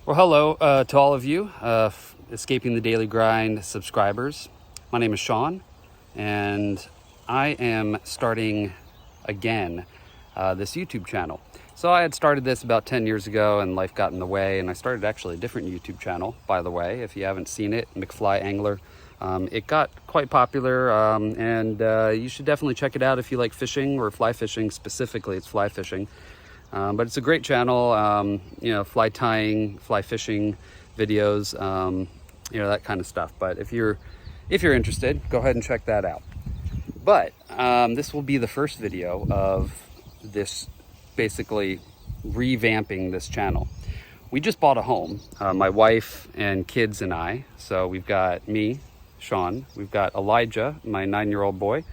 Well, hello to all of you, Escaping the Daily Grind subscribers. My name is Sean, and I am starting again this YouTube channel. So I had started this about 10 years ago, and life got in the way, and I started actually a different YouTube channel, by the way. If you haven't seen it, McFly Angler. It got quite popular, and you should definitely check it out if you like fishing or fly fishing. Specifically, it's fly fishing. But it's a great channel, fly tying, fly fishing videos, that kind of stuff. But if you're interested, go ahead and check that out. But this will be the first video of this, basically revamping this channel. We just bought a home, my wife and kids and I. So we've got me, Sean, we've got Elijah, my 9-year-old boy,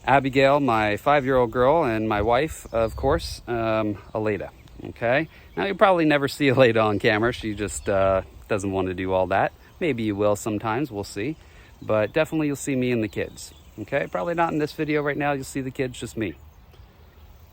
Abigail, my 5-year-old girl, and my wife, of course, Aleda. Okay, now you'll probably never see Aleda on camera. She just doesn't want to do all that. Maybe you will sometimes, we'll see. But definitely you'll see me and the kids. Okay, probably not in this video right now. You'll see the kids, just me.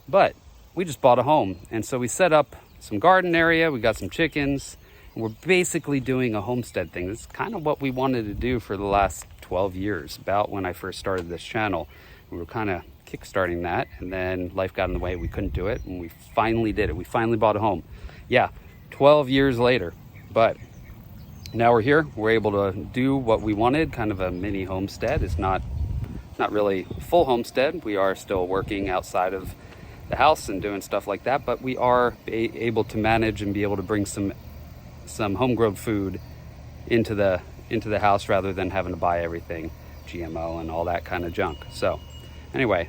But we just bought a home, and so we set up some garden area. We got some chickens, and we're basically doing a homestead thing. This is kind of what we wanted to do for the last 12 years, about when I first started this channel. We were kind of kickstarting that, and then life got in the way. We couldn't do it, and we finally did it. We finally bought a home. Yeah, 12 years later, but now we're here. We're able to do what we wanted, kind of a mini homestead. It's not really full homestead. We are still working outside of the house and doing stuff like that, but we are able to manage and be able to bring some homegrown food into the house rather than having to buy everything GMO and all that kind of junk. So anyway,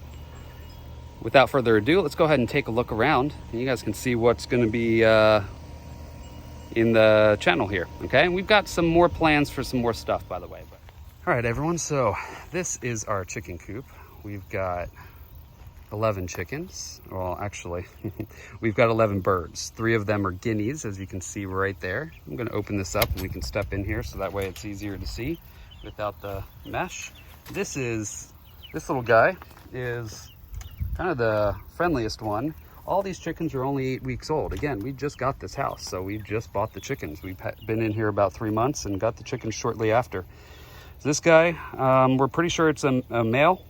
without further ado, let's go ahead and take a look around, and you guys can see what's going to be in the channel here. Okay, and we've got some more plans for some more stuff, by the way. But all right, everyone, so this is our chicken coop. We've got 11 chickens. Well, actually, we've got 11 birds. 3 of them are guineas, as you can see right there. I'm going to open this up and we can step in here so that way it's easier to see without the mesh. This little guy is kind of the friendliest one. All these chickens are only 8 weeks old. Again, we just got this house, so we just bought the chickens. We've been in here about 3 months and got the chickens shortly after. So this guy, we're pretty sure it's a male.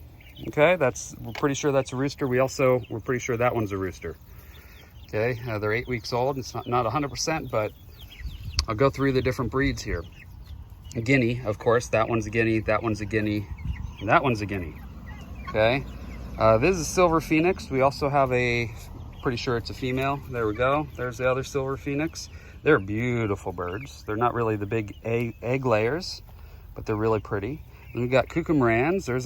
Okay, we're pretty sure that's a rooster. We're pretty sure that one's a rooster. Okay, they're 8 weeks old. It's not 100%, but I'll go through the different breeds here. A guinea, of course. That one's a guinea. That one's a guinea. And that one's a guinea. Okay, this is a silver phoenix. We also have pretty sure it's a female. There we go. There's the other silver phoenix. They're beautiful birds. They're not really the big egg layers, but they're really pretty. And we got cucamarans. There's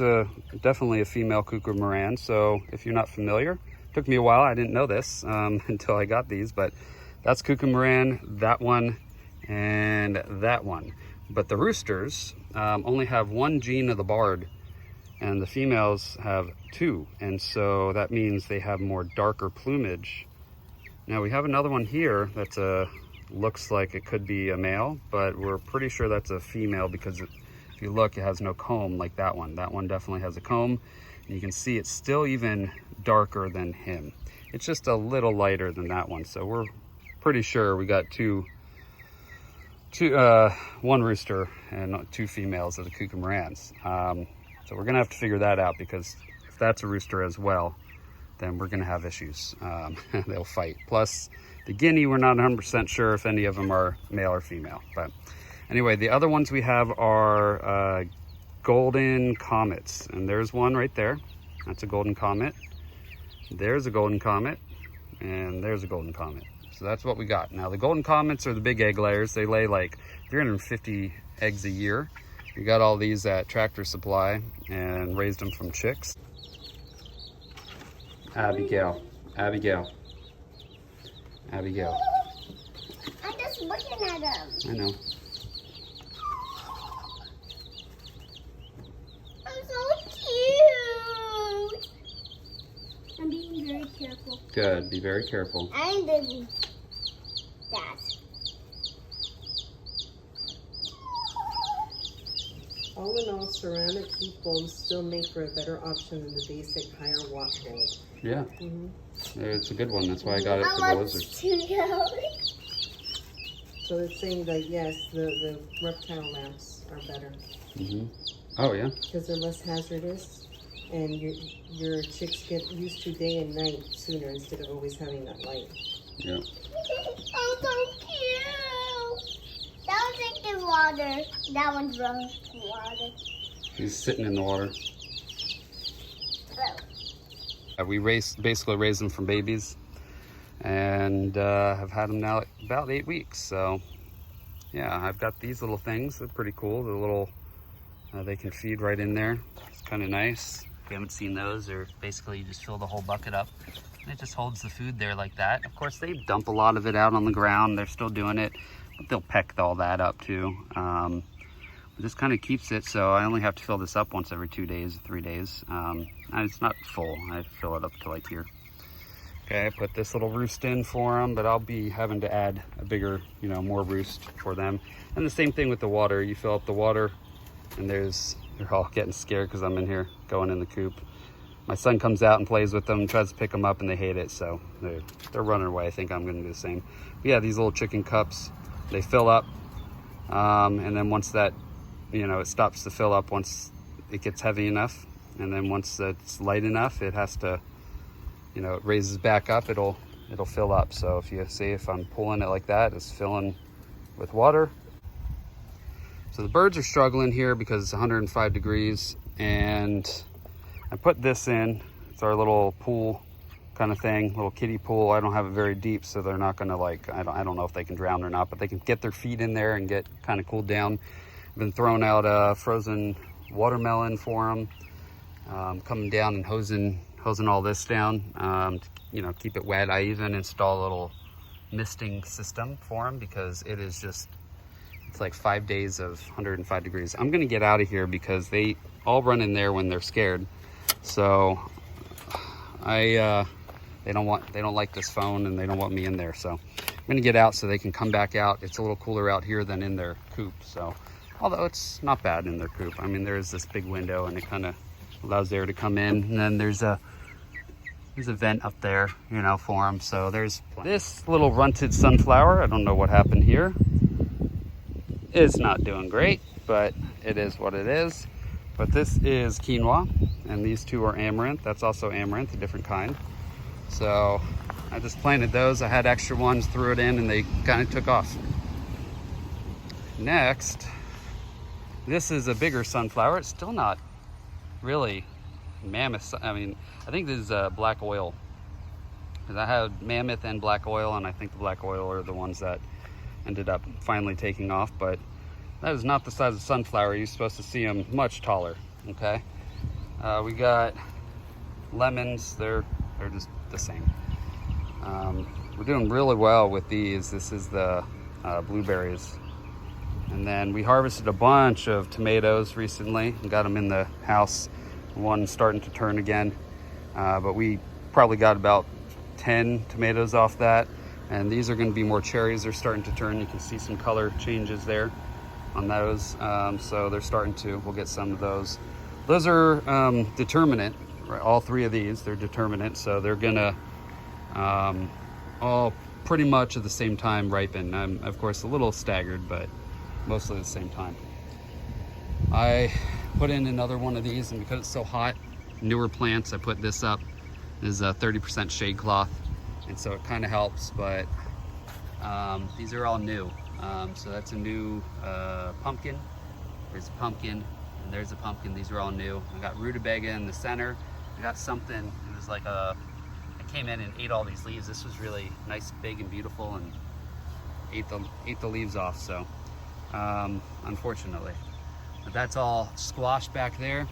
definitely a female cucamaran. So if you're not familiar, it took me a while. I didn't know this until I got these, but that's cucamaran, that one, and that one. But the roosters only have 1 gene of the barred, and the females have 2. And so that means they have more darker plumage. Now we have another one here that's looks like it could be a male, but we're pretty sure that's a female because if you look, it has no comb like that one. That one definitely has a comb. And you can see it's still even darker than him. It's just a little lighter than that one. So we're pretty sure we got one rooster and 2 females of the cucamarans. So we're gonna have to figure that out, because if that's a rooster as well, then we're gonna have issues. They'll fight. Plus the guinea, we're not 100% sure if any of them are male or female. But anyway, the other ones we have are golden comets. And there's one right there. That's a golden comet. There's a golden comet. And there's a golden comet. So that's what we got. Now the golden comets are the big egg layers. They lay like 350 eggs a year. We got all these at Tractor Supply and raised them from chicks. Abigail. I'm just looking at them. I know. I'm so cute. I'm being very careful. Good. Be very careful. I'm busy. Dad. All in all, ceramic heat bulbs still make for a better option than the basic higher watt bulb. Yeah. Mm-hmm. It's a good one. That's why I got it for the lizards. So it's saying that yes, the reptile lamps are better. Oh yeah. Because they're less hazardous, and your chicks get used to day and night sooner instead of always having that light. Yeah. Oh, so cute. That one's in the water. That one's running in the water. He's sitting in the water. Oh. We basically raised them from babies, and have had them now about 8 weeks. So yeah, I've got these little things. They're pretty cool. They're little, they can feed right in there. It's kind of nice. If you haven't seen those, they're basically you just fill the whole bucket up and it just holds the food there like that. Of course, they dump a lot of it out on the ground. They're still doing it, but they'll peck all that up too. It just kind of keeps it, so I only have to fill this up once every 2 days, 3 days. And it's not full. I fill it up to like here. Okay, I put this little roost in for them, but I'll be having to add a bigger, more roost for them. And the same thing with the water. You fill up the water, and they're all getting scared because I'm in here going in the coop. My son comes out and plays with them, tries to pick them up, and they hate it, so they're running away. I think I'm going to do the same. But yeah, these little chicken cups, they fill up, and then once that, it stops to fill up once it gets heavy enough, and then once it's light enough, it has to, it raises back up, it'll fill up. So if you see, if I'm pulling it like that, it's filling with water. So the birds are struggling here because it's 105 degrees, and I put this in. It's our little pool kind of thing, little kiddie pool. I don't have it very deep, so they're not gonna I don't know if they can drown or not, but they can get their feet in there and get kind of cooled down. I've been throwing out a frozen watermelon for them, coming down and hosing all this down, to, keep it wet. I even install a little misting system for them because it's like 5 days of 105 degrees. I'm gonna get out of here because they all run in there when they're scared. So they don't like this phone, and they don't want me in there. So I'm gonna get out so they can come back out. It's a little cooler out here than in their coop. So although it's not bad in their coop. I mean, there's this big window and it kind of allows air to come in. And then there's a vent up there, for them. So there's this little runted sunflower. I don't know what happened here. It's not doing great, but it is what it is. But this is quinoa, and these two are amaranth. That's also amaranth, a different kind. So I just planted those. I had extra ones, threw it in, and they kind of took off. Next, this is a bigger sunflower. It's still not really mammoth. I mean, I think this is black oil. Because I had mammoth and black oil, and I think the black oil are the ones that ended up finally taking off. But that is not the size of sunflower. You're supposed to see them much taller, okay? We got lemons. They're just the same. We're doing really well with these. This is the blueberries. And then we harvested a bunch of tomatoes recently and got them in the house. One starting to turn again. But we probably got about 10 tomatoes off that. And these are going to be more cherries. They're starting to turn. You can see some color changes there on those. So they're starting to, we'll get some of those. Those are determinate, right? All three of these, they're determinate. So they're gonna all pretty much at the same time ripen. I'm of course a little staggered, but mostly at the same time. I put in another one of these, and because it's so hot, newer plants, I put this up. This is a 30% shade cloth, and so it kind of helps, but these are all new. So that's a new pumpkin. There's a pumpkin, and there's a pumpkin. These are all new. I got rutabaga in the center. I got something, it was like I came in and ate all these leaves. This was really nice, big, and beautiful, and ate the leaves off, so unfortunately. But that's all squash back there.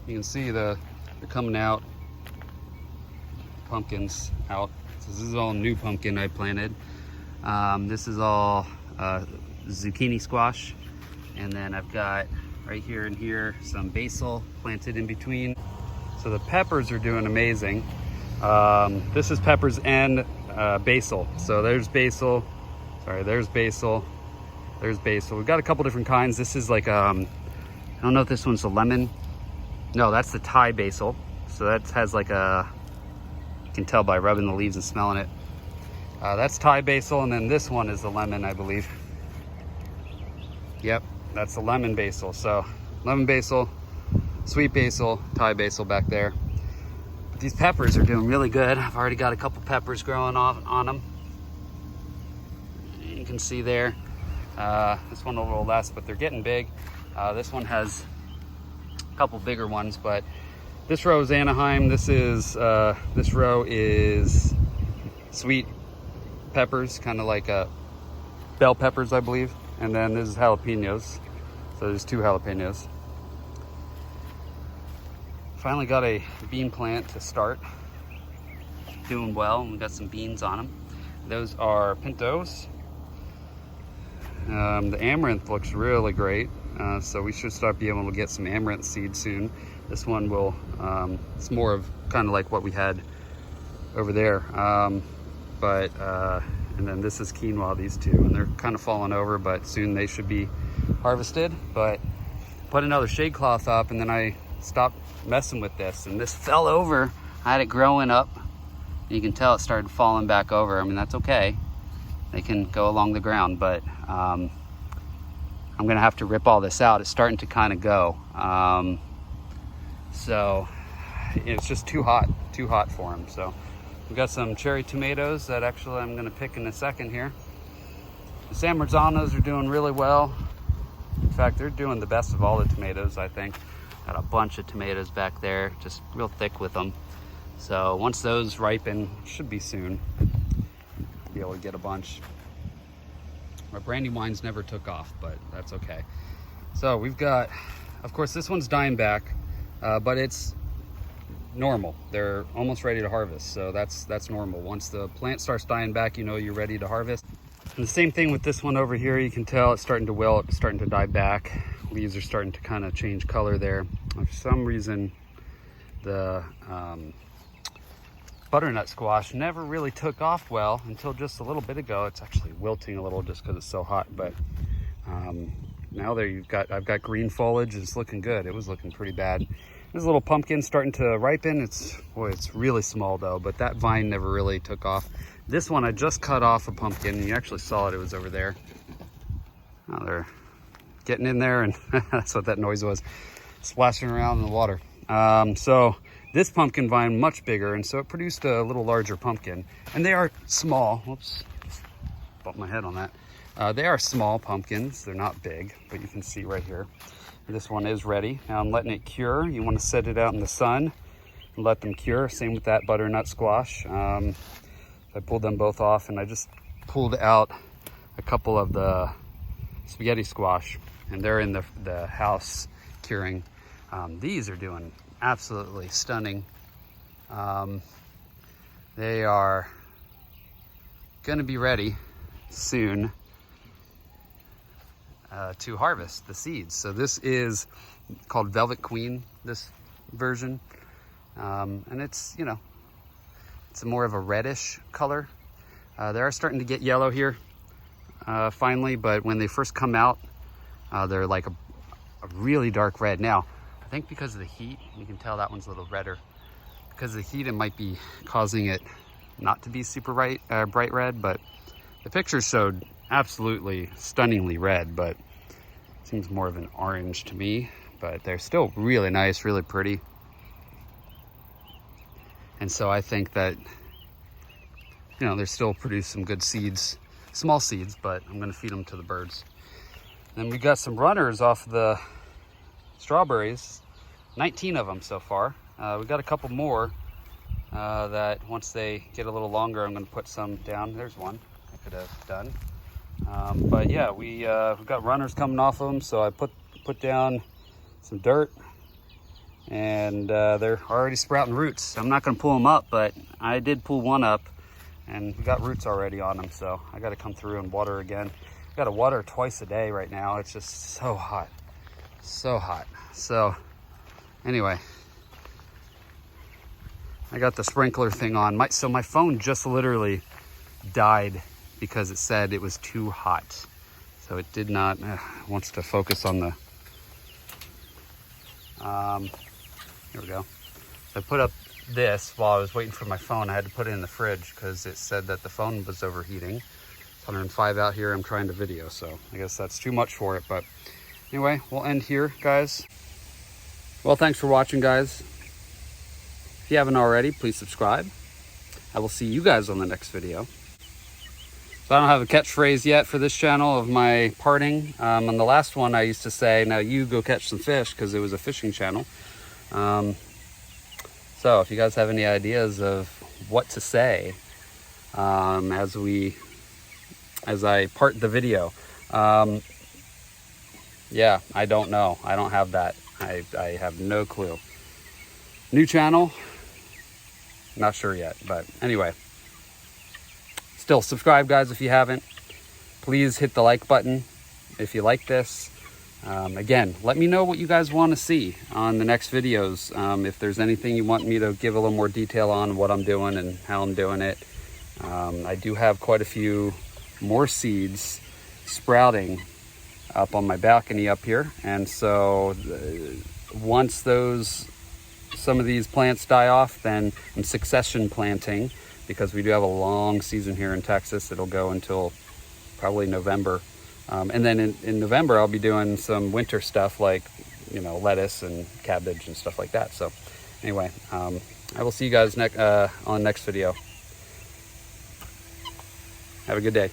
You can see they're coming out, pumpkins out. So this is all new pumpkin I planted. This is all zucchini squash. And then I've got right here and here some basil planted in between. So the peppers are doing amazing. This is peppers and basil. So there's basil, there's basil, there's basil. We've got a couple different kinds. This is like, I don't know if this one's a lemon. No, that's the Thai basil. So that has like you can tell by rubbing the leaves and smelling it. That's Thai basil, and then this one is the lemon, I believe. Yep, that's the lemon basil. So lemon basil, sweet basil, Thai basil back there. But these peppers are doing really good. I've already got a couple peppers growing on them. You can see there. This one a little less, but they're getting big. This one has a couple bigger ones, but this row is Anaheim. This row is sweet peppers, kind of like bell peppers, I believe. And then this is jalapenos. So there's 2 jalapenos. Finally got a bean plant to start. Doing well. We got some beans on them. Those are pintos. The amaranth looks really great. So we should start being able to get some amaranth seeds soon. This one will, it's more of kind of like what we had over there. And then this is quinoa, these 2, and they're kind of falling over, but soon they should be harvested. But put another shade cloth up, and then I stopped messing with this, and this fell over. I had it growing up. You can tell it started falling back over. I mean, that's okay. They can go along the ground, but I'm gonna have to rip all this out. It's starting to kind of go. So it's just too hot for them. So we've got some cherry tomatoes that actually I'm gonna pick in a second here. The San Marzanos are doing really well. In fact, they're doing the best of all the tomatoes, I think. Got a bunch of tomatoes back there, just real thick with them. So once those ripen, should be soon, be able to get a bunch. My brandywines never took off, but that's okay. So we've got, of course, this one's dying back, but it's normal. They're almost ready to harvest, so that's normal. Once the plant starts dying back, you know you're ready to harvest. And the same thing with this one over here. You can tell it's starting to wilt, it's starting to die back. Leaves are starting to kind of change color there. For some reason, the butternut squash never really took off well until just a little bit ago. It's actually wilting a little just because it's so hot, but now there I've got green foliage. It's looking good. It was looking pretty bad. There's a little pumpkin starting to ripen. It's really small though, but that vine never really took off. This one I just cut off a pumpkin. You actually saw it. It was over there. Oh, they're getting in there, and that's what that noise was, splashing around in the water. So this pumpkin vine much bigger, and so it produced a little larger pumpkin. And they are small. Whoops, bumped my head on that. They are small pumpkins. They're not big, but you can see right here. This one is ready. Now I'm letting it cure. You want to set it out in the sun and let them cure. Same with that butternut squash. I pulled them both off, and I just pulled out a couple of the spaghetti squash, and they're in the house curing. These are doing absolutely stunning. They are gonna be ready soon to harvest the seeds. So this is called Velvet Queen, this version. And it's, you know, it's more of a reddish color. They are starting to get yellow here finally, but when they first come out, they're like a really dark red. Now, I think because of the heat, you can tell that one's a little redder. Because of the heat, it might be causing it not to be super bright red, but the picture showed absolutely stunningly red, but it seems more of an orange to me. But they're still really nice, really pretty. And so I think that, you know, they still produce some good seeds, small seeds, but I'm gonna feed them to the birds. Then we got some runners off the strawberries, 19 of them so far. We got a couple more that once they get a little longer, I'm gonna put some down. There's one I could have done. But yeah, we've got runners coming off of them, so I put down some dirt, and they're already sprouting roots. I'm not gonna pull them up, but I did pull one up, and we got roots already on them, so I gotta come through and water again. Gotta water twice a day right now. It's just so hot, so hot. So anyway, I got the sprinkler thing on. So my phone just literally died because it said it was too hot. So it did not, wants to focus on the, here we go. So I put up this while I was waiting for my phone. I had to put it in the fridge because it said that the phone was overheating. It's 105 out here. I'm trying to video, so I guess that's too much for it. But anyway, we'll end here, guys. Well, thanks for watching, guys. If you haven't already, please subscribe. I will see you guys on the next video. So I don't have a catchphrase yet for this channel of my parting. On the last one, I used to say, now you go catch some fish, because it was a fishing channel. So if you guys have any ideas of what to say as I part the video, yeah, I don't know. I don't have that. I have no clue. New channel, not sure yet, but anyway. Still, subscribe, guys, if you haven't. Please hit the like button if you like this. Again, let me know what you guys want to see on the next videos. If there's anything you want me to give a little more detail on what I'm doing and how I'm doing it. I do have quite a few more seeds sprouting up on my balcony up here. And so once some of these plants die off, then I'm succession planting, because we do have a long season here in Texas. It'll go until probably November. And then in November, I'll be doing some winter stuff like, lettuce and cabbage and stuff like that. So anyway, I will see you guys on the next video. Have a good day.